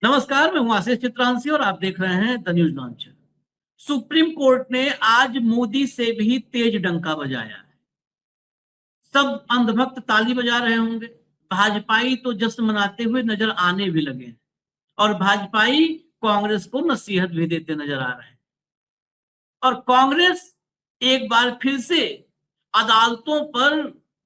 नमस्कार, मैं हूं आशीष चित्रांशी और आप देख रहे हैं the news launch. Supreme court ने आज मोदी से भी तेज डंका बजाया है। सब अंधभक्त ताली बजा रहे होंगे। भाजपाई तो जश्न मनाते हुए नजर आने भी लगे हैं और भाजपाई कांग्रेस को नसीहत भी देते नजर आ रहे हैं। और कांग्रेस एक बार फिर से अदालतों पर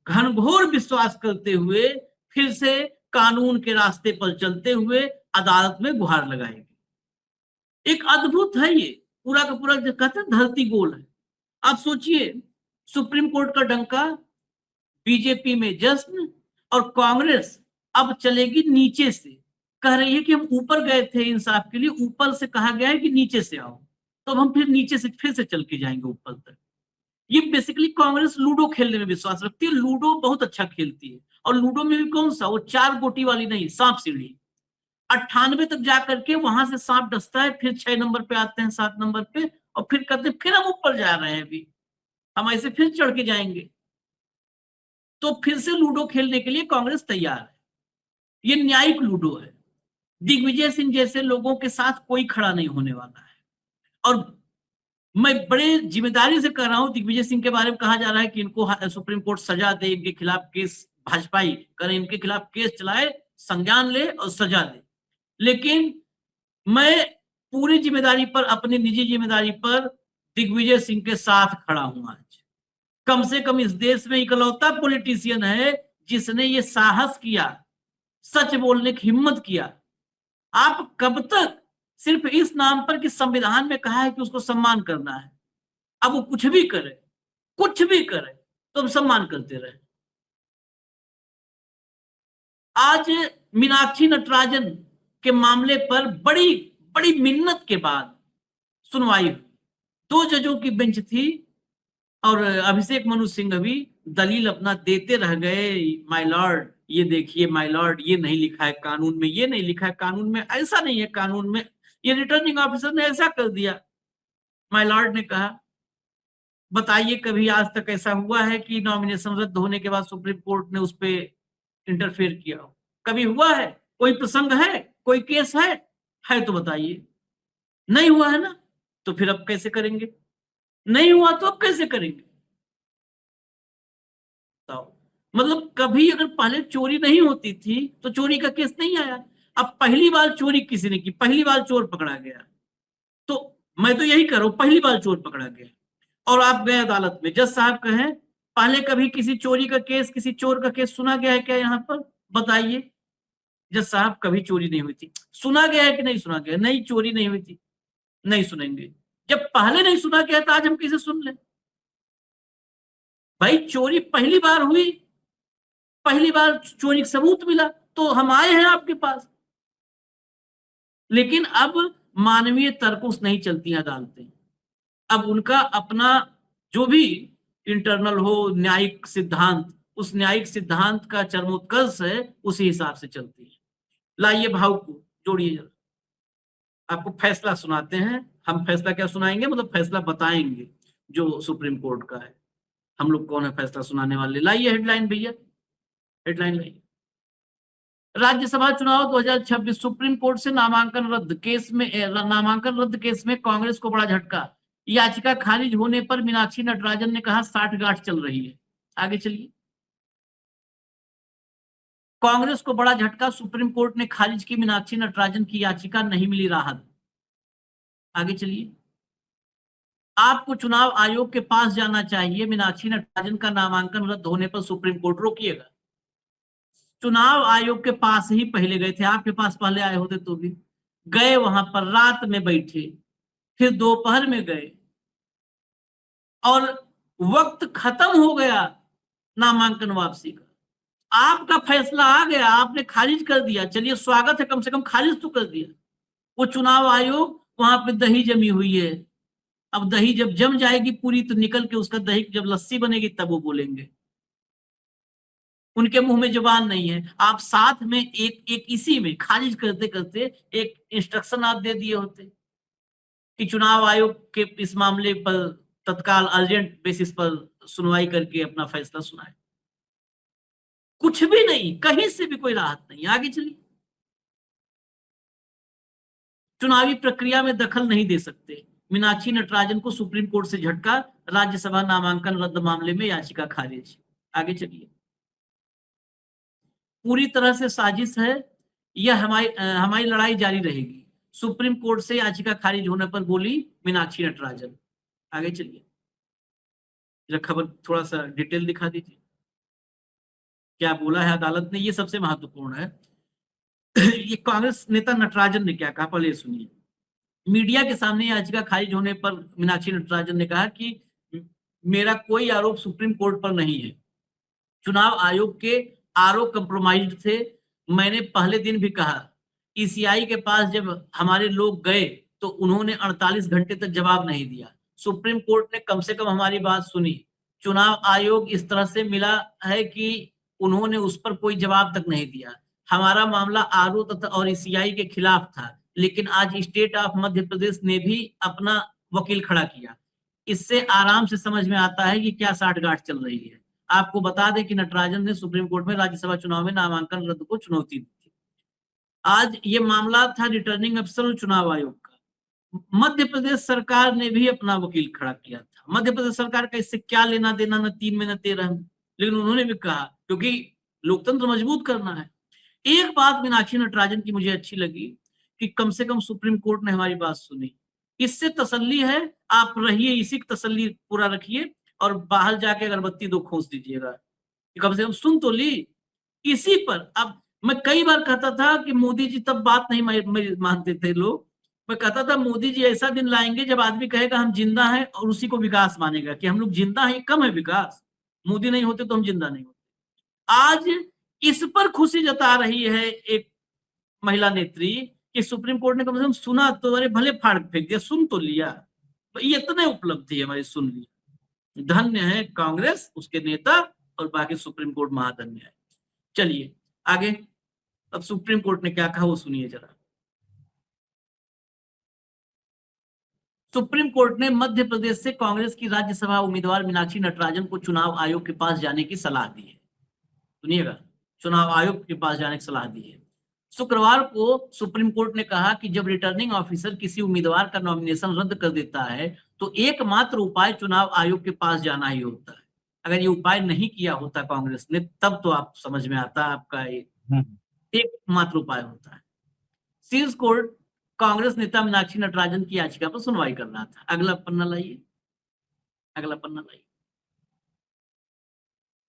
घनघोर विश्वास करते हुए फिर से कानून के रास्ते पर चलते हुए अदालत में गुहार लगाएगी। एक अद्भुत है ये, पूरा का पूरा जो कहते हैं धरती गोल है। आप सोचिए, सुप्रीम कोर्ट का डंका, बीजेपी में जश्न, और कांग्रेस अब चलेगी नीचे से। कह रही है कि हम ऊपर गए थे इंसाफ के लिए, ऊपर से कहा गया है कि नीचे से आओ, तो हम फिर नीचे से फिर से चल के जाएंगे ऊपर तक। ये बेसिकली कांग्रेस लूडो खेलने में विश्वास रखती है। लूडो बहुत अच्छा खेलती है, और लूडो में भी कौन सा, वो 4 गोटी वाली नहीं, सांप सीढ़ी। 98 तक जाकर के वहां से सांप डसता है, फिर 6 नंबर पे आते हैं, 7 नंबर पे, और फिर कहते हैं फिर हम ऊपर जा रहे हैं, अभी हम ऐसे फिर चढ़ के जाएंगे। तो फिर से लूडो खेलने के लिए कांग्रेस तैयार है। ये न्यायिक लूडो है। दिग्विजय सिंह जैसे लोगों के साथ कोई खड़ा नहीं होने वाला है। और मैं बड़े जिम्मेदारी से कह रहा हूं, दिग्विजय सिंह के बारे में कहा जा रहा है कि इनको सुप्रीम कोर्ट सजा दे, इनके खिलाफ केस, भाजपाई करें इनके खिलाफ केस चलाए, संज्ञान ले और सजा दे। लेकिन मैं पूरी जिम्मेदारी पर, अपनी निजी जिम्मेदारी पर दिग्विजय सिंह के साथ खड़ा हूं आज। कम से कम इस देश में इकलौता पॉलिटिशियन है जिसने ये साहस किया, सच बोलने की हिम्मत किया। आप कब तक सिर्फ इस नाम पर कि संविधान में कहा है कि उसको सम्मान करना है, अब वो कुछ भी करे, कुछ भी करे, तो हम सम्मान करते रहे। आज मीनाक्षी नटराजन के मामले पर बड़ी बड़ी मिन्नत के बाद सुनवाई हुई। 2 जजों की बेंच थी और अभिषेक मनु सिंह भी दलील अपना देते रह गए। माय लॉर्ड, ये देखिए माय लॉर्ड, ये नहीं लिखा है कानून में, ये नहीं लिखा है कानून में, ऐसा नहीं है कानून में, ये रिटर्निंग ऑफिसर ने ऐसा कर दिया। माय लॉर्ड ने कहा, बताइए कभी आज तक ऐसा हुआ है कि नॉमिनेशन रद्द होने के बाद सुप्रीम कोर्ट ने उस पर इंटरफेयर किया हो? कभी हुआ है? कोई प्रसंग है, कोई केस है तो बताइए। नहीं हुआ है ना, तो फिर अब कैसे करेंगे? नहीं हुआ तो अब कैसे करेंगे? तो मतलब कभी अगर पहले चोरी नहीं होती थी तो चोरी का केस नहीं आया। अब पहली बार चोरी किसी ने की, पहली बार चोर पकड़ा गया, तो मैं तो यही कर रहा हूं, पहली बार चोर पकड़ा गया और आप गए अदालत में, जज साहब कहें पहले कभी किसी चोरी का केस, किसी चोर का केस सुना गया है क्या यहाँ पर? बताइए। जज साहब, कभी चोरी नहीं हुई थी। सुना गया है कि नहीं सुना गया? नहीं, चोरी नहीं हुई थी। नहीं सुनेंगे। जब पहले नहीं सुना गया तो आज हम किसे सुन लें? भाई चोरी पहली बार हुई, पहली बार चोरी का सबूत मिला तो हम आए हैं आपके पास। लेकिन अब मानवीय तर्कों से नहीं चलती हैं अदालतें। अब उनका अपना जो भी इंटरनल हो न्यायिक सिद्धांत, उस न्यायिक सिद्धांत का चरमोत्कर्ष है, उसी हिसाब से चलती है। लाइए भाव को जोड़िए जरा, आपको फैसला सुनाते हैं। हम फैसला क्या सुनाएंगे, मतलब फैसला बताएंगे जो सुप्रीम कोर्ट का है। हम लोग कौन है फैसला सुनाने वाले? लाइए हेडलाइन भैया, हेडलाइन लाइए। राज्यसभा चुनाव 2026, सुप्रीम कोर्ट से नामांकन रद्द केस में कांग्रेस को बड़ा झटका। याचिका खारिज होने पर मीनाक्षी नटराजन ने कहा 60 गांठ चल रही है। आगे चलिए। कांग्रेस को बड़ा झटका, सुप्रीम कोर्ट ने खारिज की मीनाक्षी नटराजन की याचिका, नहीं मिली राहत। आगे चलिए। आपको चुनाव आयोग के पास जाना चाहिए, मीनाक्षी नटराजन का नामांकन रद्द होने पर सुप्रीम कोर्ट रोकिएगा। चुनाव आयोग के पास ही पहले गए थे, आपके पास पहले आए होते तो भी गए, वहां पर रात में बैठे, फिर दोपहर में गए और वक्त खत्म हो गया नामांकन वापसी का। आपका फैसला आ गया, आपने खारिज कर दिया, चलिए स्वागत है, कम से कम खारिज तो कर दिया। वो चुनाव आयोग, वहां पे दही जमी हुई है। अब दही जब जम जाएगी पूरी तो निकल के उसका दही जब लस्सी बनेगी तब वो बोलेंगे। उनके मुंह में जुबान नहीं है। आप साथ में एक एक इसी में खारिज करते करते एक इंस्ट्रक्शन आप दे दिए होते कि चुनाव आयोग के इस मामले पर तत्काल अर्जेंट बेसिस पर सुनवाई करके अपना फैसला सुनाए। कुछ भी नहीं, कहीं से भी कोई राहत नहीं। आगे चलिए। चुनावी प्रक्रिया में दखल नहीं दे सकते। मीनाक्षी नटराजन को सुप्रीम कोर्ट से झटका, राज्यसभा नामांकन रद्द मामले में याचिका खारिज। आगे चलिए। पूरी तरह से साजिश है, यह हमारी लड़ाई जारी रहेगी, सुप्रीम कोर्ट से याचिका खारिज होने पर बोली मीनाक्षी नटराजन। आगे चलिए, खबर थोड़ा सा डिटेल दिखा दीजिए, क्या बोला है अदालत ने, ये सबसे महत्वपूर्ण है। ये कांग्रेस नेता नटराजन ने क्या कहा, पहले सुनिए। मीडिया के सामने याचिका खारिज होने पर मीनाक्षी नटराजन ने कहा कि मेरा कोई आरोप सुप्रीम कोर्ट पर नहीं है, चुनाव आयोग के आरोप कंप्रोमाइज्ड थे। मैंने पहले दिन भी कहा, ईसीआई के पास जब हमारे लोग गए तो उन्होंने 48 घंटे तक जवाब नहीं दिया। सुप्रीम कोर्ट ने कम से कम हमारी बात सुनी। चुनाव आयोग इस तरह से मिला है कि उन्होंने उस पर कोई जवाब तक नहीं दिया। हमारा मामला आरओ तथा और ईसीआई के खिलाफ था, लेकिन आज स्टेट ऑफ मध्य प्रदेश ने भी अपना वकील खड़ा किया। इससे आराम से समझ में आता है कि क्या साठगांठ चल रही है। आपको बता दें कि नटराजन ने सुप्रीम कोर्ट में राज्यसभा चुनाव में नामांकन रद्द को चुनौती दी थी। आज ये मामला था रिटर्निंग अफसर और चुनाव आयोग का। मध्य प्रदेश सरकार ने भी अपना वकील खड़ा किया था। मध्य प्रदेश सरकार का इससे क्या लेना देना, न 3 में न 13 में, लेकिन उन्होंने भी कहा क्योंकि लोकतंत्र मजबूत करना है। एक बात मीनाक्षी नटराजन की मुझे अच्छी लगी कि कम से कम सुप्रीम कोर्ट ने हमारी बात सुनी। इससे तसल्ली है, आप रहिए, इसी की तसल्ली पूरा रखिए और बाहर जाके अगरबत्ती 2 खोस दीजिएगा, कम से कम सुन तो ली। इसी पर अब मैं कई बार कहता था कि मोदी जी, तब बात नहीं मानते थे लोग। मैं कहता था मोदी जी ऐसा दिन लाएंगे जब आदमी कहेगा हम जिंदा हैं और उसी को विकास मानेगा कि हम लोग जिंदा हैं, कम है विकास, मोदी नहीं होते तो हम जिंदा नहीं होते। आज इस पर खुशी जता रही है एक महिला नेत्री कि सुप्रीम कोर्ट ने कम से कम सुना तो, अरे भले फाड़ फेंक दिया, सुन तो लिया। तो ये इतने उपलब्धि हमारी, सुन लिया। धन्य है कांग्रेस, उसके नेता और बाकी सुप्रीम कोर्ट महाधन्य है। चलिए आगे, अब सुप्रीम कोर्ट ने क्या कहा वो सुनिए जरा। सुप्रीम कोर्ट ने मध्य प्रदेश से कांग्रेस की राज्यसभा उम्मीदवार मीनाक्षी नटराजन को चुनाव आयोग के पास जाने की सलाह दी है। सुनिएगा, चुनाव आयोग के पास जाने की सलाह दी है। शुक्रवार को सुप्रीम कोर्ट ने कहा कि जब रिटर्निंग ऑफिसर किसी उम्मीदवार का नॉमिनेशन रद्द कर देता है तो एकमात्र उपाय चुनाव आयोग के पास जाना ही होता है। अगर ये उपाय नहीं किया होता कांग्रेस ने, तब तो आप समझ में आता आपका एकमात्र उपाय होता है। शीर्ष कोर्ट कांग्रेस नेता मीनाक्षी नटराजन की याचिका पर सुनवाई कर रहा था। अगला पन्ना लाइए, अगला पन्ना लाइए।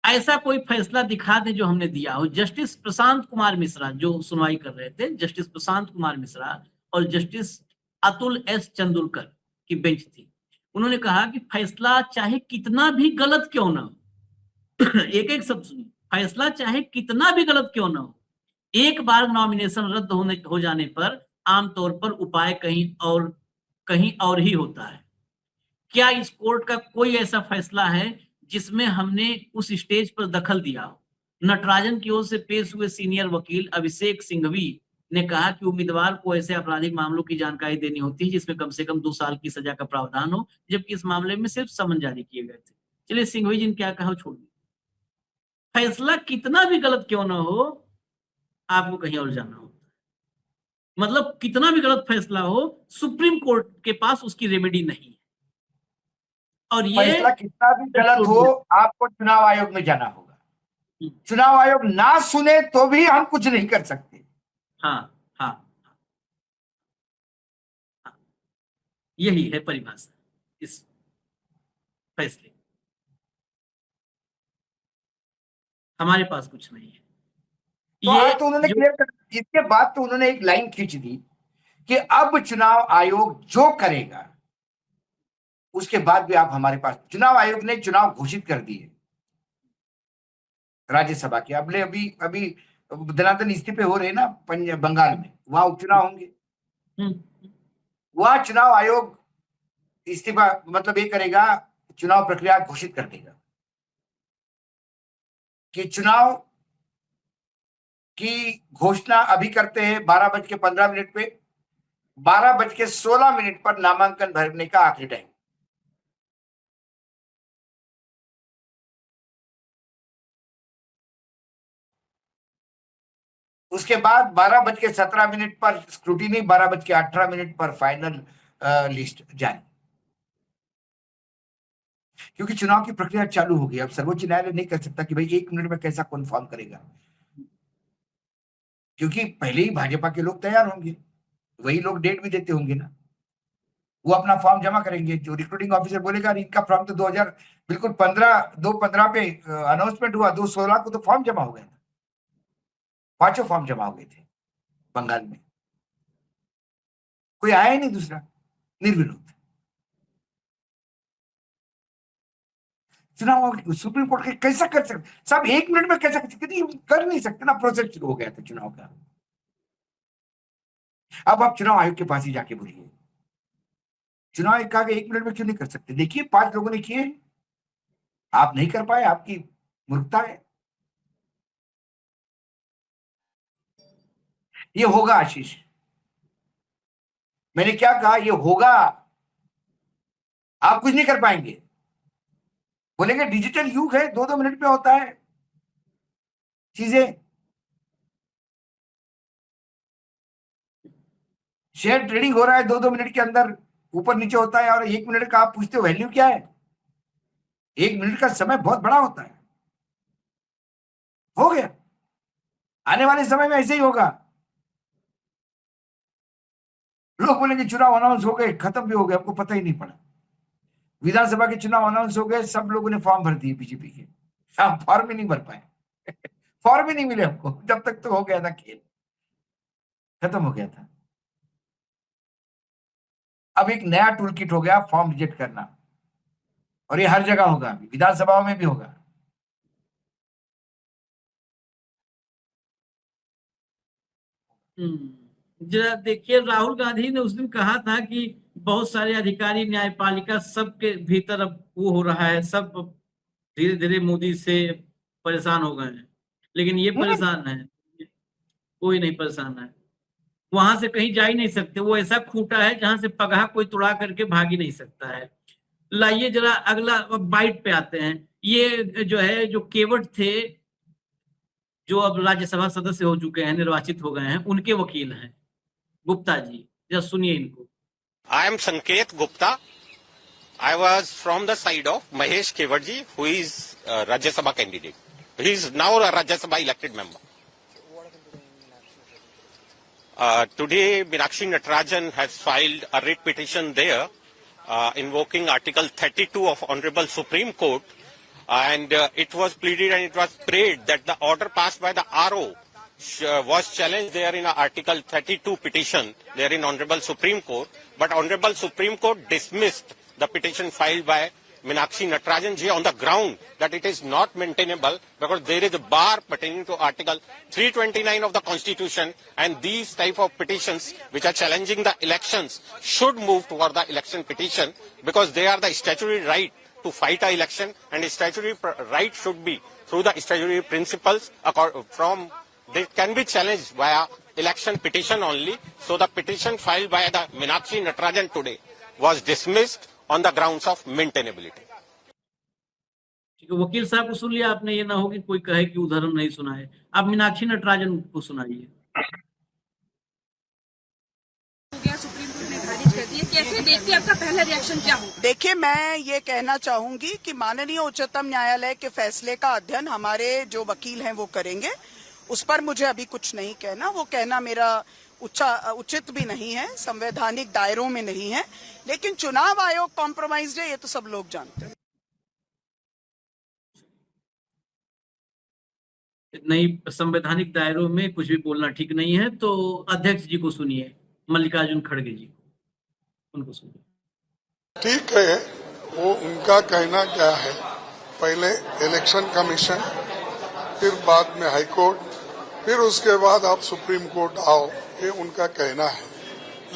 ऐसा कोई फैसला दिखा दे जो हमने दिया हो। जस्टिस प्रशांत कुमार मिश्रा जो सुनवाई कर रहे थे, जस्टिस प्रशांत कुमार मिश्रा और जस्टिस अतुल एस चंदुलकर की बेंच थी। उन्होंने कहा कि फैसला चाहे कितना भी गलत क्यों ना हो एक एक सब सुनिए, फैसला चाहे कितना भी गलत क्यों ना हो, एक बार नॉमिनेशन रद्द हो जाने पर आमतौर पर उपाय कहीं और ही होता है। क्या इस कोर्ट का कोई ऐसा फैसला है जिसमें हमने उस स्टेज पर दखल दिया हो? नटराजन की ओर से पेश हुए सीनियर वकील अभिषेक सिंघवी ने कहा कि उम्मीदवार को ऐसे आपराधिक मामलों की जानकारी देनी होती है जिसमें कम से कम 2 साल की सजा का प्रावधान हो, जबकि इस मामले में सिर्फ समन जारी किए गए थे। चलिए सिंघवी जी ने क्या कहा छोड़ दिया। फैसला कितना भी गलत क्यों ना हो, आपको कहीं और जाना हो, मतलब कितना भी गलत फैसला हो, सुप्रीम कोर्ट के पास उसकी रेमेडी नहीं है। और ये फैसला कितना भी गलत हो, आपको चुनाव आयोग में जाना होगा। चुनाव आयोग ना सुने तो भी हम कुछ नहीं कर सकते। हाँ हाँ, हाँ। यही है परिभाषा इस फैसले, हमारे पास कुछ नहीं है। तो ये आज तो उन्होंने क्लियर कर, इसके बाद तो उन्होंने एक लाइन खींच दी कि अब चुनाव आयोग जो करेगा उसके बाद भी आप हमारे पास। चुनाव आयोग ने चुनाव घोषित कर दिए राज्यसभा के। अगले अभी अभी धनातन इस्तीफे हो रहे ना बंगाल में, वहां उपचुनाव होंगे। वह चुनाव आयोग इस्तीफा मतलब ये करेगा, चुनाव प्रक्रिया घोषित कर देगा कि चुनाव की घोषणा अभी करते हैं 12:15 पे। 12:16 पर नामांकन भरने का आखिरी टाइम। उसके बाद 12:17 पर स्क्रूटिनी, 12:18 पर फाइनल लिस्ट जारी। क्योंकि चुनाव की प्रक्रिया चालू हो गई। अब सर्वोच्च न्यायालय नहीं कर सकता कि भाई 1 मिनट में कैसा कन्फर्म करेगा, क्योंकि पहले ही भाजपा के लोग तैयार होंगे, वही लोग डेट भी देते होंगे ना। वो अपना फॉर्म जमा करेंगे, जो रिक्रूटिंग ऑफिसर बोलेगा इनका फॉर्म तो 2000 बिल्कुल 2/15 पे अनाउंसमेंट हुआ, 2/16 को तो फॉर्म जमा हो गया था, 5 फॉर्म जमा हो गए थे बंगाल में, कोई आया ही नहीं दूसरा, निर्विरोध। चुनाव सुप्रीम कोर्ट के कैसा कर सकते साहब, 1 मिनट में कैसा कर नहीं सकते ना, प्रोसेस शुरू हो गया था चुनाव का। अब आप चुनाव आयोग के पास ही जाके बोलिए, चुनाव आयोग कहा 1 मिनट में क्यों नहीं कर सकते? देखिए 5 लोगों ने किए, आप नहीं कर पाए, आपकी मूर्खता है। ये होगा आशीष, मैंने क्या कहा, ये होगा, आप कुछ नहीं कर पाएंगे। बोलेंगे डिजिटल युग है, 2-2 मिनट में होता है चीजें, शेयर ट्रेडिंग हो रहा है 2-2 मिनट के अंदर ऊपर नीचे होता है, और 1 मिनट का आप पूछते हो वैल्यू क्या है? 1 मिनट का समय बहुत बड़ा होता है। हो गया, आने वाले समय में ऐसे ही होगा। लोग बोलेंगे चुनाव अनाउंस हो गए, खत्म भी हो गए, आपको पता ही नहीं पड़ा। विधानसभा के चुनाव अनाउंस हो गए, सब लोगों ने फॉर्म भर दिए बीजेपी के, आप फॉर्म ही नहीं भर पाए फॉर्म ही नहीं मिले हमको, जब तक तो हो गया था खेल, खत्म हो गया था। अब एक नया टूल किट हो गया फॉर्म रिजेक्ट करना, और ये हर जगह होगा, विधानसभाओं में भी होगा। जरा देखिए, राहुल गांधी ने उस दिन कहा था कि बहुत सारे अधिकारी, न्यायपालिका, सबके भीतर अब वो हो रहा है, सब धीरे धीरे मोदी से परेशान हो गए हैं, लेकिन ये परेशान है, कोई नहीं परेशान है। वहां से कहीं जा ही नहीं सकते, वो ऐसा खूंटा है जहां से पगहा कोई तुड़ा करके भाग ही नहीं सकता है। लाइए जरा अगला बाइट पे आते हैं। ये जो है, जो केवट थे, जो अब राज्यसभा सदस्य हो चुके हैं, निर्वाचित हो गए हैं, उनके वकील हैं गुप्ता जी, जरा सुनिए इनको। I am Sanket Gupta. I was from the side of Mahesh Kewadji, who is a Rajya Sabha candidate. He is now a Rajya Sabha elected member. Today, Meenakshi Natarajan has filed a writ petition there invoking Article 32 of Honorable Supreme Court, and it was pleaded and it was prayed that the order passed by the RO was challenged there in Article 32 petition there in Honorable Supreme Court, but Honorable Supreme Court dismissed the petition filed by Meenakshi Natarajan ji on the ground that it is not maintainable because there is a bar pertaining to Article 329 of the Constitution, and these type of petitions which are challenging the elections should move toward the election petition because they are the statutory right to fight an election, and the statutory right should be through the statutory principles from they can be challenged via election petition only. So the petition filed by the Meenakshi Natarajan today was dismissed on the grounds of maintainability. ठीक है, वकील साहब को सुन लिया आपने, ये ना हो कि कोई कहे कि उधर हम नहीं सुनाए। आप मीनाक्षी नटराजन को सुनाइए। सुप्रीम कोर्ट ने खारिज कर दिया, कैसे देखते हैं, आपका पहला रिएक्शन क्या होगा? देखिए, मैं ये कहना चाहूंगी कि माननीय उच्चतम न्यायालय के फैसले का अध्ययन हमारे जो वकील हैं वो करेंगे, उस पर मुझे अभी कुछ नहीं कहना, वो कहना मेरा उचित भी नहीं है, संवैधानिक दायरों में नहीं है, लेकिन चुनाव आयोग कॉम्प्रोमाइज्ड है, ये तो सब लोग जानते हैं। नहीं, संवैधानिक दायरों में कुछ भी बोलना ठीक नहीं है, तो अध्यक्ष जी को सुनिए, मल्लिकार्जुन खड़गे जी को, उनको सुनिए। ठीक है, वो उनका कहना क्या है, पहले इलेक्शन कमीशन, फिर बाद में हाई कोर्ट, फिर उसके बाद आप सुप्रीम कोर्ट आओ, ये उनका कहना है।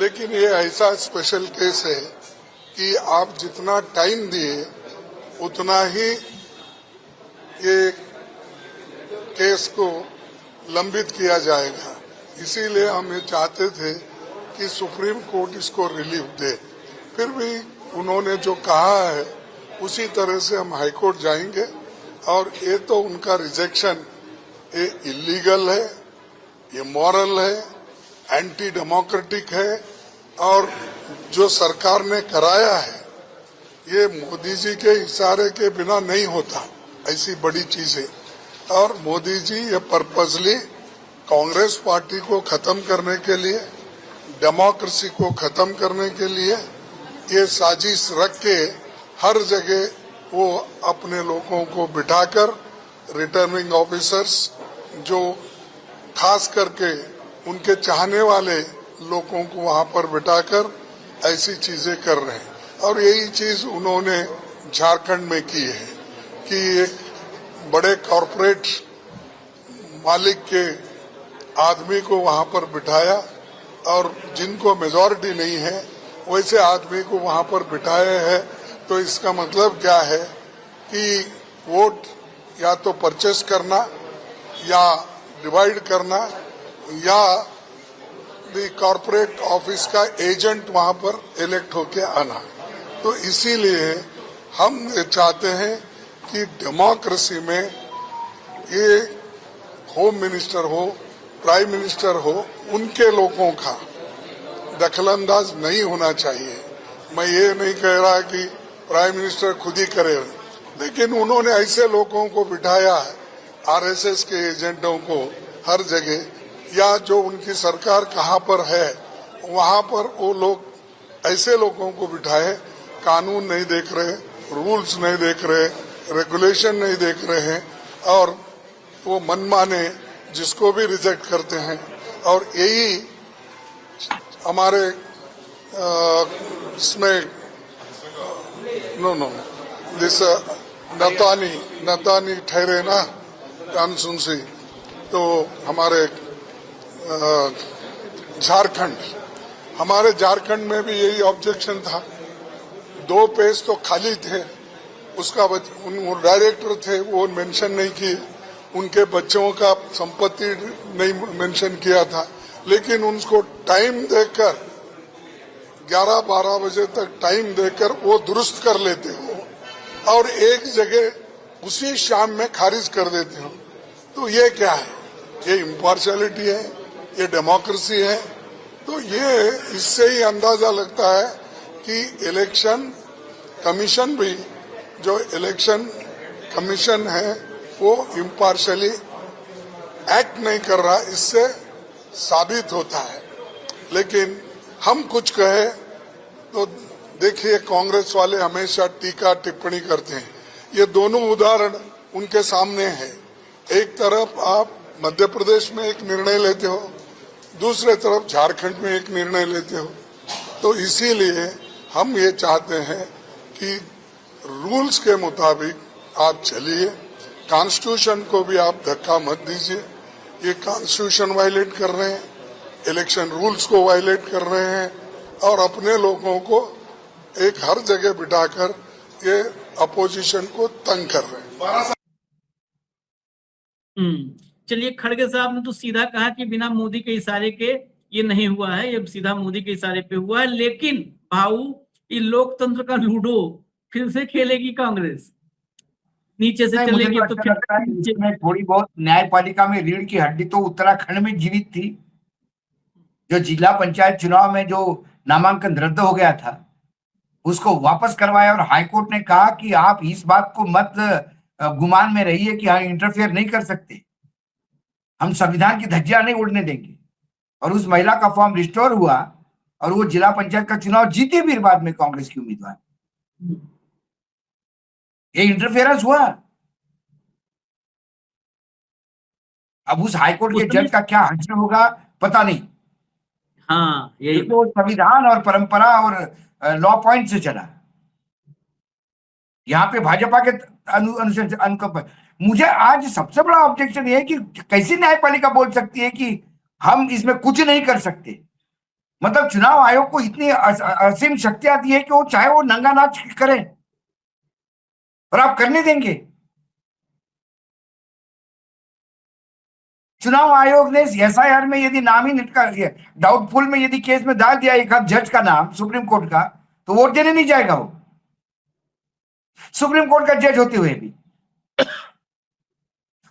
लेकिन ये ऐसा स्पेशल केस है कि आप जितना टाइम दिए उतना ही ये केस को लंबित किया जाएगा, इसीलिए हम ये चाहते थे कि सुप्रीम कोर्ट इसको रिलीफ दे। फिर भी उन्होंने जो कहा है उसी तरह से हम हाई कोर्ट जाएंगे, और ये तो उनका रिजेक्शन ये इलीगल है, ये मॉरल है, एंटी डेमोक्रेटिक है और जो सरकार ने कराया है ये मोदी जी के इशारे के बिना नहीं होता, ऐसी बड़ी चीज है। और मोदी जी ये पर्पसली कांग्रेस पार्टी को खत्म करने के लिए, डेमोक्रेसी को खत्म करने के लिए ये साजिश रख के हर जगह वो अपने लोगों को बिठाकर रिटर्निंग ऑफिसर्स जो खास करके उनके चाहने वाले लोगों को वहां पर बिठाकर ऐसी चीजें कर रहे हैं। और यही चीज उन्होंने झारखंड में की है कि एक बड़े कॉरपोरेट मालिक के आदमी को वहां पर बिठाया और जिनको मेजॉरिटी नहीं है वैसे आदमी को वहां पर बिठाया है। तो इसका मतलब क्या है कि वोट या तो परचेस करना या डिवाइड करना या द कॉरपोरेट ऑफिस का एजेंट वहां पर इलेक्ट होके आना। तो इसीलिए हम ये चाहते हैं कि डेमोक्रेसी में ये होम मिनिस्टर हो, प्राइम मिनिस्टर हो, उनके लोगों का दखलंदाज नहीं होना चाहिए। मैं ये नहीं कह रहा कि प्राइम मिनिस्टर खुद ही करे, लेकिन उन्होंने ऐसे लोगों को बिठाया है, आरएसएस के एजेंटों को हर जगह, या जो उनकी सरकार कहाँ पर है वहां पर वो लोग ऐसे लोगों को बिठाए, कानून नहीं देख रहे, रूल्स नहीं देख रहे, रेगुलेशन नहीं देख रहे हैं और वो मनमाने जिसको भी रिजेक्ट करते हैं। और यही हमारे इसमें नो दिस नतानी ठहरे ना कानून से। तो हमारे झारखंड में भी यही ऑब्जेक्शन था। 2 पेज तो खाली थे, उसका वो डायरेक्टर थे वो मेंशन नहीं किए, उनके बच्चों का संपत्ति नहीं मेंशन किया था, लेकिन उनको टाइम देकर 11-12 बजे तक टाइम देकर वो दुरुस्त कर लेते हो और एक जगह उसी शाम में खारिज कर देते हो। तो ये क्या है? ये इम्पार्शियलिटी है, ये डेमोक्रेसी है। तो ये इससे ही अंदाजा लगता है कि इलेक्शन कमीशन भी, जो इलेक्शन कमीशन है वो इम्पार्शियली एक्ट नहीं कर रहा, इससे साबित होता है। लेकिन हम कुछ कहे तो देखिए कांग्रेस वाले हमेशा टीका टिप्पणी करते हैं। ये दोनों उदाहरण उनके सामने है। एक तरफ आप मध्य प्रदेश में एक निर्णय लेते हो, दूसरे तरफ झारखंड में एक निर्णय लेते हो। तो इसीलिए हम ये चाहते हैं कि रूल्स के मुताबिक आप चलिए, कॉन्स्टिट्यूशन को भी आप धक्का मत दीजिए। ये कॉन्स्टिट्यूशन वायलेट कर रहे हैं, इलेक्शन रूल्स को वायलेट कर रहे हैं और अपने लोगों को एक हर जगह बिठाकर ये अपोजिशन को तंग कर रहे हैं। चलिए, खड़गे साहब ने तो सीधा कहा कि बिना मोदी के इशारे के ये नहीं हुआ है, ये सीधा मोदी के इशारे पे हुआ है। लेकिन भाऊ, ये लोकतंत्र का लूडो फिर से खेलेगी कांग्रेस, नीचे से चलेगी तो फिर इसमें थोड़ी बहुत न्यायपालिका में रीढ़ की हड्डी तो उत्तराखंड में जीवित थी। जो जिला पंचायत चुनाव में जो नामांकन रद्द हो गया था उसको वापस करवाया और हाईकोर्ट ने कहा कि आप इस बात को मत गुमान में रहिए कि हम इंटरफेयर नहीं कर सकते, हम संविधान की धज्जियां नहीं उड़ने देंगे। और उस महिला का फॉर्म रिस्टोर हुआ और वो जिला पंचायत का चुनाव जीती भी बाद में कांग्रेस की उम्मीदवार। ये इंटरफेरेंस हुआ। अब उस हाईकोर्ट के जज का क्या हश्र होगा पता नहीं। हाँ, ये तो संविधान और परंपरा और लॉ पॉइंट से चला। यहाँ पे भाजपा के अनुकंप। मुझे आज सबसे बड़ा ऑब्जेक्शन ये है कि कैसी न्यायपालिका बोल सकती है कि हम इसमें कुछ नहीं कर सकते। मतलब चुनाव आयोग को इतनी असीम शक्तियां दी है कि वो चाहे वो नंगा नाच करे और आप करने देंगे। चुनाव आयोग ने एसआईआर में यदि नाम ही निटका डाउटफुल में यदि केस में डाल दिया एक जज का नाम सुप्रीम कोर्ट का, तो वोट देने नहीं जाएगा वो, सुप्रीम कोर्ट का जज होते हुए भी।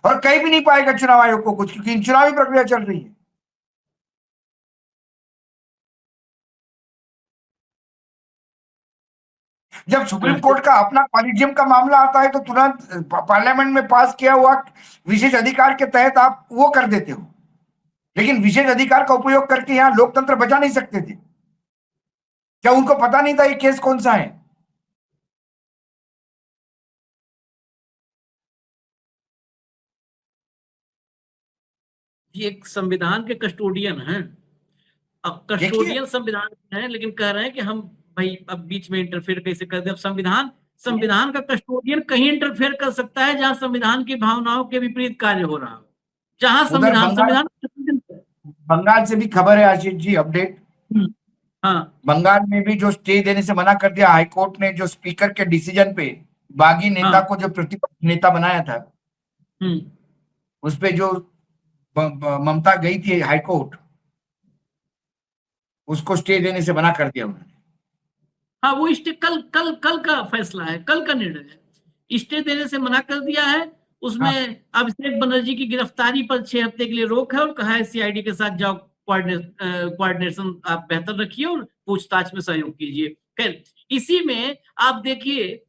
और कहीं भी नहीं पाएगा चुनाव आयोग को कुछ, क्योंकि चुनावी प्रक्रिया चल रही है। जब सुप्रीम कोर्ट का अपना कॉलेजियम का मामला आता है तो तुरंत पार्लियामेंट में पास किया हुआ विशेष अधिकार के तहत आप वो कर देते हो, लेकिन विशेष अधिकार का उपयोग करके यहाँ लोकतंत्र बचा नहीं सकते थे? क्या उनको पता नहीं था ये केस कौन सा है? ये एक संविधान के कस्टोडियन हैं। अब कस्टोडियन संविधान है, लेकिन कह रहे हैं कि हम भाई अब बीच में इंटरफेयर कैसे कर दे। अब संविधान का कस्टोडियन कहीं इंटरफेयर कर सकता है जहां संविधान की भावनाओं के विपरीत कार्य हो रहा हो, जहां संविधान बंगाल से भी खबर है आशीष जी, अपडेट। हाँ, बंगाल में भी जो स्टे देने से मना कर दिया हाईकोर्ट ने, जो स्पीकर के डिसीजन पे बागी नेता को जो प्रतिपक्ष नेता बनाया था, उस पे जो ममता गई थी हाईकोर्ट, उसको स्टे देने से मना कर दिया उन्होंने। हाँ, वो स्टे कल का फैसला है, कल का निर्णय है। स्टे देने से मना कर दिया है। उसमें अभिषेक बनर्जी की गिरफ्तारी पर 6 हफ्ते के लिए रोक है और कहा है सीआईडी के साथ जाओ, कोऑर्डिनेशन आप बेहतर रखिए और पूछताछ में सहयोग कीजिए। खैर, इसी में आप देखिए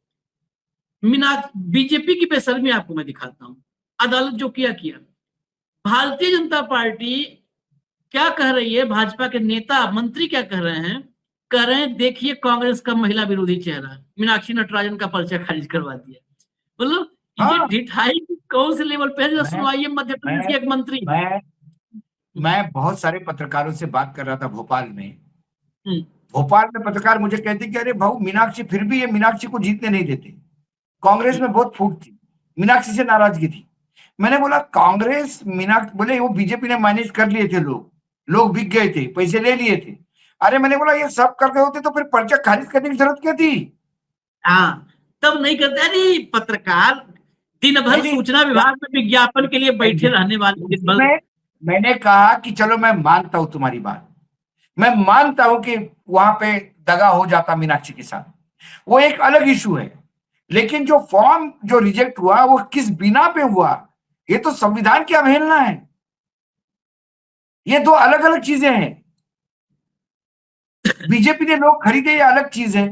बीजेपी की बेशर्मी आपको मैं दिखाता हूं। अदालत जो किया भारतीय जनता पार्टी क्या कह रही है, भाजपा के नेता मंत्री क्या कह रहे हैं? कह रहे हैं देखिए कांग्रेस का महिला विरोधी चेहरा मीनाक्षी नटराजन का पर्चा खारिज करवा दिया। मतलब ये ढिठाई कौन से लेवल पे है? सुनवाइए मध्य प्रदेश के एक मंत्री। मैं बहुत सारे पत्रकारों से बात कर रहा था भोपाल में। भोपाल में पत्रकार मुझे कहते कि अरे भाऊ मीनाक्षी, फिर भी ये मीनाक्षी को जीतने नहीं देते। कांग्रेस में बहुत फूट थी, मीनाक्षी से नाराजगी थी। मैंने बोला कांग्रेस मीनाक्षी, बोले वो बीजेपी ने मैनेज कर लिए थे, लोग बिक गए थे, पैसे ले लिए थे। अरे मैंने बोला ये सब करते होते तो फिर पर्चा खारिज करने की जरूरत क्या थी? हाँ, तब नहीं करते। अरे पत्रकार दिन भर सूचना विभाग में विज्ञापन के लिए बैठे रहने वाले। मैंने कहा कि चलो मैं मानता हूं तुम्हारी बात, मैं मानता हूं कि वहां पे दगा हो जाता मीनाक्षी के साथ, वो एक अलग इशू है। लेकिन जो फॉर्म जो रिजेक्ट हुआ वो किस बिना पे हुआ, ये तो संविधान की अवहेलना है। ये दो अलग अलग चीजें हैं। बीजेपी ने लोग खरीदे, ये अलग चीज है।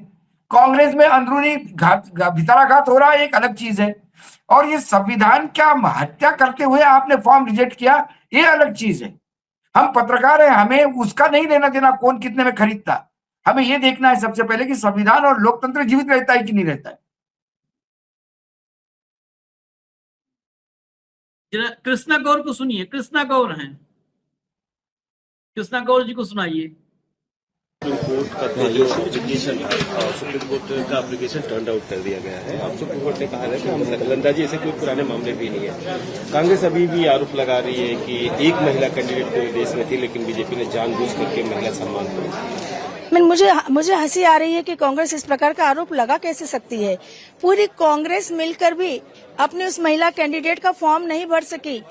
कांग्रेस में अंदरूनी भितराघात हो रहा है, एक अलग चीज है। और ये संविधान क्या हत्या करते हुए आपने फॉर्म रिजेक्ट किया, ये अलग चीज है। हम पत्रकार हैं, हमें उसका नहीं लेना देना कौन कितने में खरीदता। हमें ये देखना है सबसे पहले कि संविधान और लोकतंत्र जीवित रहता है कि नहीं रहता है। कृष्णा गौर को सुनिए, कृष्णा गौर हैं, कृष्णा गौर जी को सुनाइए। सुप्रीम कोर्ट का जो एप्लीकेशन सुप्रीम कोर्ट का एप्लीकेशन टर्न आउट कर दिया गया है। अब सुप्रीम कोर्ट ने कहा है कि हम दखलंदाजी ऐसे कोई पुराने मामले भी नहीं है। कांग्रेस अभी भी आरोप लगा रही है कि एक महिला कैंडिडेट पूरे देश में थी, लेकिन बीजेपी ने जानबूझ करके महिला सम्मान किया। मुझे हंसी आ रही है कि कांग्रेस इस प्रकार का आरोप लगा कैसे सकती है। पूरी कांग्रेस मिलकर भी अपनी उस महिला कैंडिडेट का फॉर्म नहीं भर सकी,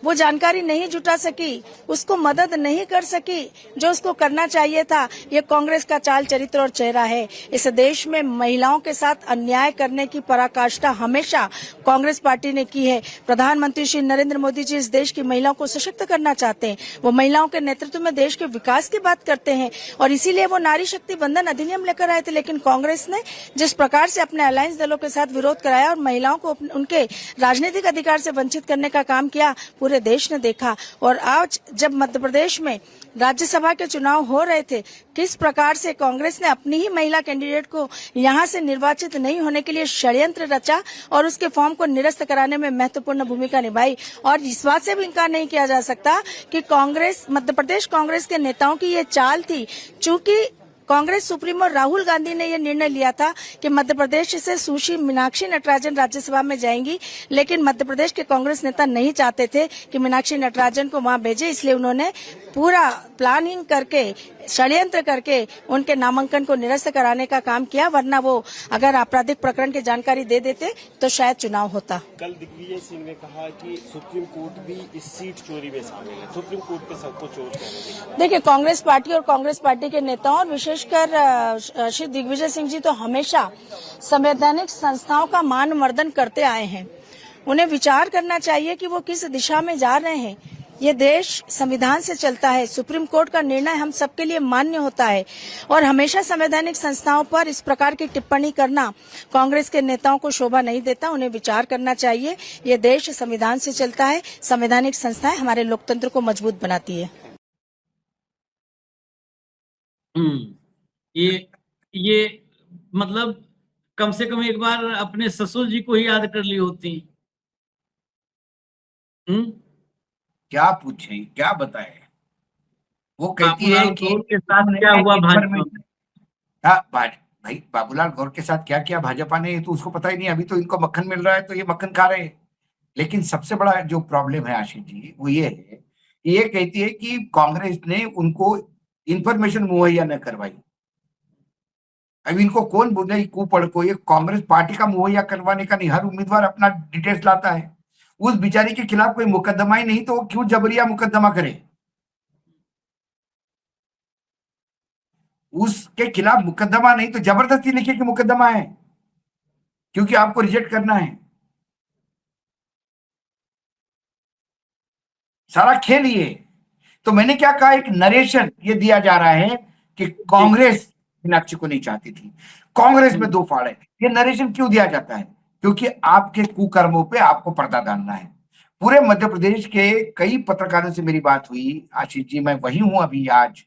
वो जानकारी नहीं जुटा सकी, उसको मदद नहीं कर सकी जो उसको करना चाहिए था। ये कांग्रेस का चाल चरित्र और चेहरा है। इस देश में महिलाओं के साथ अन्याय करने की पराकाष्ठा हमेशा कांग्रेस पार्टी ने की है। प्रधानमंत्री श्री नरेंद्र मोदी जी इस देश की महिलाओं को सशक्त करना चाहते हैं। वो महिलाओं के नेतृत्व में देश के विकास की बात करते हैं और इसीलिए वो नारी शक्ति बंधन अधिनियम लेकर आए थे। लेकिन कांग्रेस ने जिस प्रकार से अपने अलायंस दलों के साथ विरोध कराया और महिलाओं को उनके राजनीतिक अधिकार से वंचित करने का काम किया, पूरे देश ने देखा। और आज जब मध्य प्रदेश में राज्यसभा के चुनाव हो रहे थे, किस प्रकार से कांग्रेस ने अपनी ही महिला कैंडिडेट को यहां से निर्वाचित नहीं होने के लिए षड्यंत्र रचा और उसके फॉर्म को निरस्त कराने में महत्वपूर्ण भूमिका निभाई। और इस बात से भी इंकार नहीं किया जा सकता कि कांग्रेस, मध्य प्रदेश कांग्रेस के नेताओं की ये चाल थी। चूंकि कांग्रेस सुप्रीमो राहुल गांधी ने यह निर्णय लिया था कि मध्य प्रदेश से सुश्री मीनाक्षी नटराजन राज्यसभा में जाएंगी, लेकिन मध्य प्रदेश के कांग्रेस नेता नहीं चाहते थे कि मीनाक्षी नटराजन को वहां भेजे, इसलिए उन्होंने पूरा प्लानिंग करके, षड्यंत्र करके उनके नामांकन को निरस्त कराने का काम किया। वरना वो अगर आपराधिक प्रकरण की जानकारी दे देते तो शायद चुनाव होता। कल दिग्विजय सिंह ने कहा कि सुप्रीम कोर्ट भी इस सीट चोरी में शामिल है। सुप्रीम कोर्ट पे सबको चोर कहने। देखिए, कांग्रेस पार्टी और कांग्रेस पार्टी के नेताओं और विशेषकर श्री दिग्विजय सिंह जी तो हमेशा संवैधानिक संस्थाओं का मान मर्दन करते आए हैं। उन्हें विचार करना चाहिए कि वो किस दिशा में जा रहे हैं। ये देश संविधान से चलता है। सुप्रीम कोर्ट का निर्णय हम सबके लिए मान्य होता है और हमेशा संवैधानिक संस्थाओं पर इस प्रकार की टिप्पणी करना कांग्रेस के नेताओं को शोभा नहीं देता। उन्हें विचार करना चाहिए। ये देश संविधान से चलता है। संवैधानिक संस्थाएं हमारे लोकतंत्र को मजबूत बनाती है। ये मतलब कम से कम एक बार अपने ससुर जी को ही याद कर ली होती। क्या पूछे, क्या बताए? वो कहती है बाबूलाल कि गौर के साथ क्या हुआ भाजपा में? भाई बाबूलाल गौर के साथ क्या किया भाजपा ने, ये तो उसको पता ही नहीं। अभी तो इनको मक्खन मिल रहा है तो ये मक्खन खा रहे हैं। लेकिन सबसे बड़ा जो प्रॉब्लम है आशीष जी, वो ये है कि ये कहती है कि कांग्रेस ने उनको इंफॉर्मेशन मुहैया न करवाई। अब इनको कौन बोले कुपड़ को, ये कांग्रेस पार्टी का मुहैया करवाने का नहीं, हर उम्मीदवार अपना डिटेल्स लाता है। उस बेचारी के खिलाफ कोई मुकदमा ही नहीं तो वो क्यों जबरिया मुकदमा करे? उसके खिलाफ मुकदमा नहीं तो जबरदस्ती लिखे कि मुकदमा है, क्योंकि आपको रिजेक्ट करना है। सारा खेल ये। तो मैंने क्या कहा, एक नरेशन ये दिया जा रहा है कि कांग्रेस मीनाक्षी को नहीं चाहती थी, कांग्रेस में दो फाड़ है। ये नरेशन क्यों दिया जाता है? क्योंकि आपके कुकर्मों पे आपको पर्दा डालना है। पूरे मध्य प्रदेश के कई पत्रकारों से मेरी बात हुई आशीष जी, मैं वही हूं अभी आज,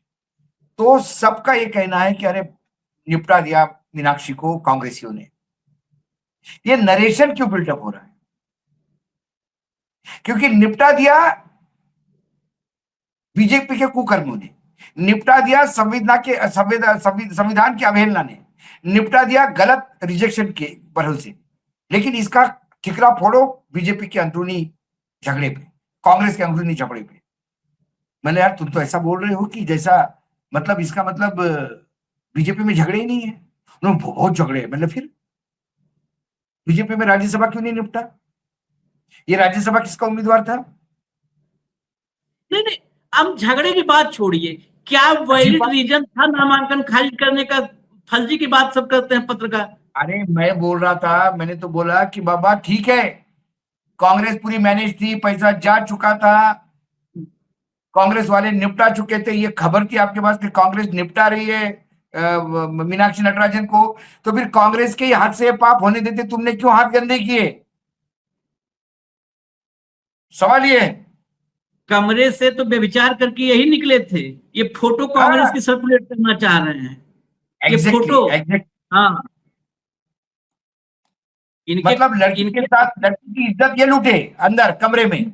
तो सबका ये कहना है कि अरे निपटा दिया मीनाक्षी को कांग्रेसियों ने। ये नरेशन क्यों बिल्डअप हो रहा है? क्योंकि निपटा दिया बीजेपी के कुकर्मों ने, निपटा दिया संविधान की अवहेलना ने, निपटा दिया गलत रिजेक्शन के भरोसे। लेकिन इसका ठिकरा फोड़ो बीजेपी के अंदरूनी झगड़े पे, कांग्रेस के अंदरूनी झगड़े पे। मैंने यार तुम तो ऐसा बोल रहे हो कि जैसा मतलब इसका मतलब बीजेपी में झगड़े ही नहीं है। उन्होंने बहुत झगड़े, मतलब फिर बीजेपी में राज्यसभा क्यों नहीं निपटा? ये राज्यसभा किसका उम्मीदवार था? नहीं, अब झगड़े की बात छोड़िए, क्या वैलिड रीजन था नामांकन खारिज करने का? फर्जी की बात सब करते हैं पत्रकार। अरे मैं बोल रहा था, मैंने तो बोला कि बाबा ठीक है, कांग्रेस पूरी मैनेज थी, पैसा जा चुका था, कांग्रेस वाले निपटा चुके थे, ये खबर थी आपके पास कि कांग्रेस निपटा रही है मीनाक्षी नटराजन को, तो फिर कांग्रेस के हाथ से पाप होने देते, तुमने क्यों हाथ गंदे किए? सवाल ये है। कमरे से तो बेविचार करके यही निकले थे। ये फोटो कांग्रेस की सर्कुलेट करना चाह रहे हैं। ये फोटो हाँ, मतलब लड़की के साथ लड़की की इज्जत ये लूटे अंदर कमरे में,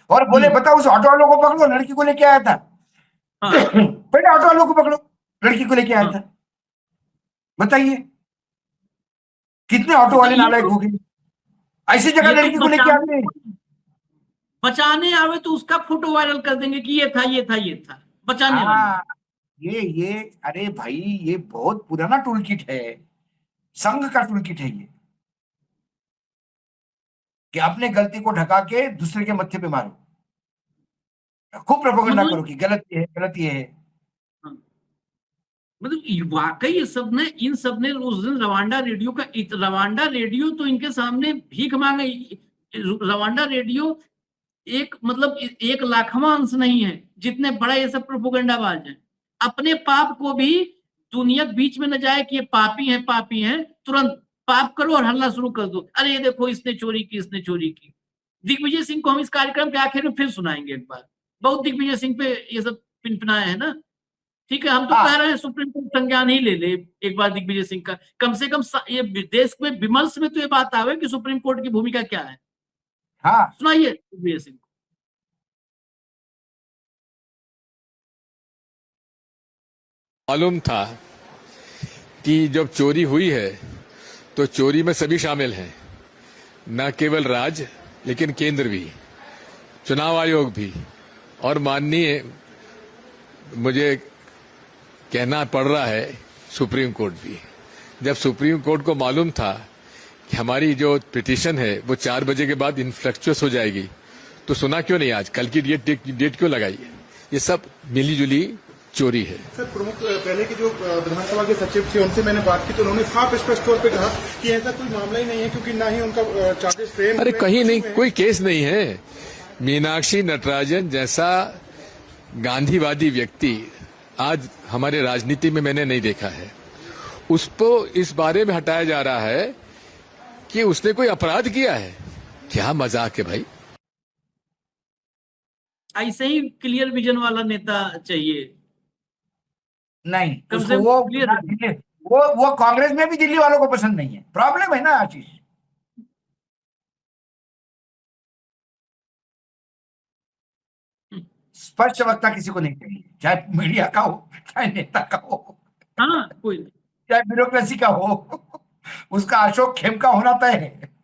और बोले बताओ उस ऑटो वालों को पकड़ो, लड़की को लेके आया था। पहले ऑटो वालों को पकड़ो, लड़की को लेके आया था। बताइए कितने ऑटो वाले नालायक हो गए, ऐसी जगह लड़की को लेके आते हैं। बचाने आवे तो उसका फोटो वायरल कर देंगे कि ये था ये था ये था, बचाने वाले। ये अरे भाई ये बहुत पुराना टूल किट है, संघ का टूल किट है ये, कि अपने गलती को ढका के दूसरे के मत्थे पे मारो, खूब प्रोपेगेंडा करो कि गलत ये है, गलत ये है। मतलब वाकई ये सब ने, इन सब ने उस दिन रवांडा रेडियो का, रवांडा रेडियो तो इनके सामने भीख मांगे। रवांडा रेडियो एक मतलब 1,00,000वां अंश नहीं है जितने बड़ा ये सब प्रोपेगेंडाबाज है। अपने पाप को भी दुनिया बीच में न जाए कि ये पापी हैं, तुरंत पाप करो और हल्ला शुरू कर दो, अरे ये देखो इसने चोरी की, इसने चोरी की। दिग्विजय सिंह को हम इस कार्यक्रम के आखिर में फिर सुनाएंगे एक बार, बहुत दिग्विजय सिंह पे ये सब पिनपिनाए हैं ना। ठीक है, हम तो कह रहे हैं सुप्रीम कोर्ट संज्ञान ही ले ले एक बार दिग्विजय सिंह का, कम से कम ये देश में विमर्श में तो ये बात आवे कि सुप्रीम कोर्ट की भूमिका क्या है। हाँ सुनाइए दिग्विजय सिंह। मालूम था कि जब चोरी हुई है तो चोरी में सभी शामिल हैं, न केवल राज्य लेकिन केंद्र भी, चुनाव आयोग भी, और माननीय मुझे कहना पड़ रहा है सुप्रीम कोर्ट भी। जब सुप्रीम कोर्ट को मालूम था कि हमारी जो पिटीशन है वो 4 बजे के बाद इनफ्लेक्चुअस हो जाएगी, तो सुना क्यों नहीं, आज कल की डेट क्यों लगाई है? ये सब मिलीजुली चोरी है। सर प्रमुख पहले के जो विधानसभा के सचिव थे उनसे मैंने बात की तो उन्होंने साफ स्पष्ट तौर पे कहा कि ऐसा कोई मामला ही नहीं है, क्योंकि ना ही उनका चार्जेस फ्रेम। अरे कहीं नहीं, कोई केस नहीं है। मीनाक्षी नटराजन जैसा गांधीवादी व्यक्ति आज हमारे राजनीति में मैंने नहीं देखा है। उसको इस बारे में हटाया जा रहा है कि उसने कोई अपराध किया है। क्या मजाक है भाई। ऐसे ही क्लियर विजन वाला नेता चाहिए। नहीं, कम उसको से कम वो clear- वो कांग्रेस में भी दिल्ली वालों को पसंद नहीं है। प्रॉब्लम है ना आशीष। स्पष्ट वक्ता किसी को नहीं चाहिए, चाहे मीडिया का हो, चाहे नेता का हो, हाँ कोई नहीं। चाहे ब्यूरोक्रेसी का हो, उसका अशोक खेमका होना तय है।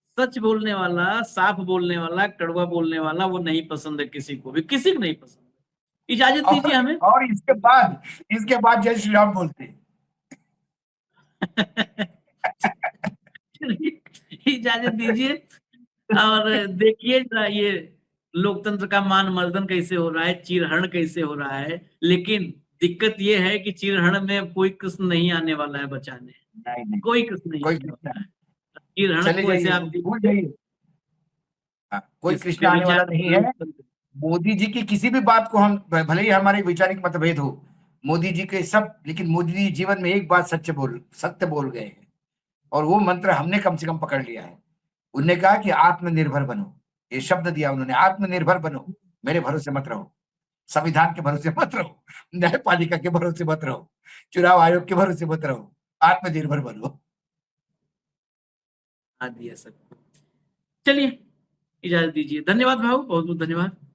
सच बोलने वाला, साफ बोलने वाला, कड़वा बोलने वाला वो नहीं पसंद है किसी को भी, किसी को नहीं पसंद। इजाजत दीजिए हमें। और इसके बाद जय श्री राम बोलते हैं। इजाजत दीजिए और देखिए ये लोकतंत्र का मान मर्दन कैसे हो रहा है, चीरहरण कैसे हो रहा है। लेकिन दिक्कत ये है कि चीरहरण में कोई कृष्ण नहीं आने वाला है बचाने। नहीं, कोई कृष्ण नहीं कोई आने कृष्ण वाला है। चीरहरण चले को ऐसे जाइए, आप भूल जाइए। कोई इस कृष्ण पे आने वाला विचार नहीं है। मोदी जी की किसी भी बात को हम, भले ही हमारे वैचारिक मतभेद हो, मोदी जी के सब, लेकिन मोदी जी जीवन में एक बात सत्य बोल गए हैं, और वो मंत्र हमने कम से कम पकड़ लिया है। उन्होंने कहा कि आत्मनिर्भर बनो, ये शब्द दिया उन्होंने, आत्मनिर्भर बनो, मेरे भरोसे मत रहो, संविधान के भरोसे मत रहो, न्यायपालिका के भरोसे मत रहो, चुनाव आयोग के भरोसे मत रहो, आत्मनिर्भर बनो। दिया सब। चलिए इजाजत दीजिए। धन्यवाद भाऊ, बहुत बहुत धन्यवाद।